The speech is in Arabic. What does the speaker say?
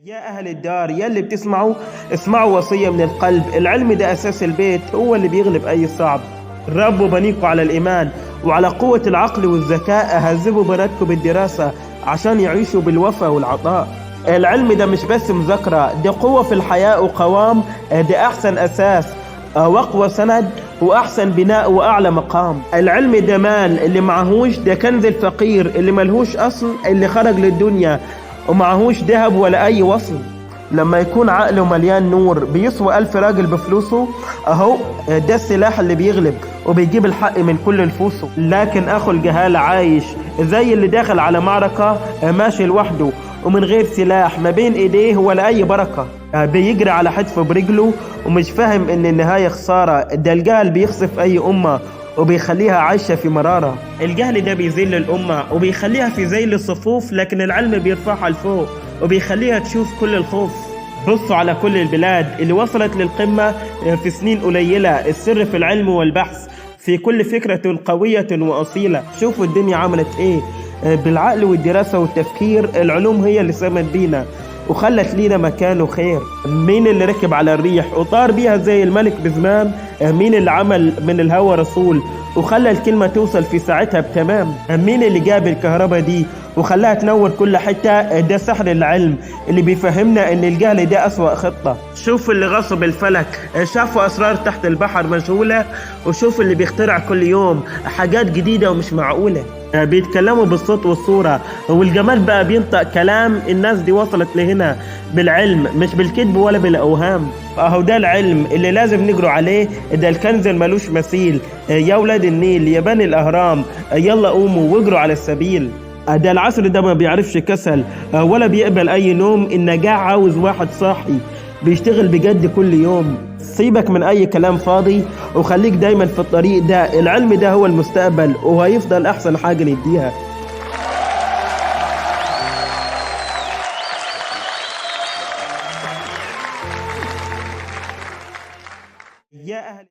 يا أهل الدار يا اللي بتسمعوا، اسمعوا وصية من القلب. العلم ده أساس البيت، هو اللي بيغلب أي صعب. ربوا بنيكوا على الإيمان وعلى قوة العقل والذكاء. هذبوا بناتكم بالدراسة عشان يعيشوا بالوفاء والعطاء. العلم ده مش بس مذاكرة، ده قوة في الحياة وقوام. ده أحسن أساس وأقوى سند وأحسن بناء وأعلى مقام. العلم ده مال، اللي معهوش ده كنز الفقير، اللي ملهوش أصل اللي خرج للدنيا ومعهوش ذهب ولا أي وصل. لما يكون عقله مليان نور بيسوى 1000 راجل بفلوسه. أهو ده السلاح اللي بيغلب وبيجيب الحق من كل نفوسه. لكن أخو الجهالة عايش زي اللي داخل على معركة ماشي لوحده ومن غير سلاح ما بين ايديه ولا اي بركة. بيجري على حتفه برجله ومش فاهم ان النهاية خسارة. ده الجهل بيخسف اي امة وبيخليها عايشة في مرارة. الجهل ده بيذل الامة وبيخليها في ذيل الصفوف، لكن العلم بيرفعها لفوق وبيخليها تشوف كل الخوف. بصوا على كل البلاد اللي وصلت للقمة في سنين قليلة. السر في العلم والبحث، في كل فكرة قوية وأصيلة. شوفوا الدنيا عملت ايه بالعقل والدراسة والتفكير. العلوم هي اللي سمت بينا وخلت لينا مكان وخير. مين اللي ركب على الريح وطار بيها زي الملك بزمام؟ مين اللي عمل من الهوى رسول وخلى الكلمة توصل في ساعتها بتمام؟ مين اللي جاب الكهرباء دي وخلاها تنور كل حتة؟ ده سحر العلم اللي بيفهمنا ان الجهل ده أسوأ خطة. شوف اللي غصب الفلك، شافوا أسرار تحت البحر مجهولة، وشوف اللي بيخترع كل يوم حاجات جديدة ومش معقولة. بيتكلموا بالصوت والصورة والجمال، بقى بينطق كلام. الناس دي وصلت لهنا بالعلم مش بالكذب ولا بالأوهام. اهو ده العلم اللي لازم نجروا عليه. ده الكنز الملوش مثيل. يا ولاد النيل يا بني الأهرام، يلا قوموا واجروا على السبيل. ده العصر ده ما بيعرفش كسل ولا بيقبل أي نوم. النجاح عاوز واحد صاحي بيشتغل بجد كل يوم. سيبك من أي كلام فاضي وخليك دايما في الطريق ده. العلم ده هو المستقبل وهيفضل أحسن حاجة نديها. يا أهل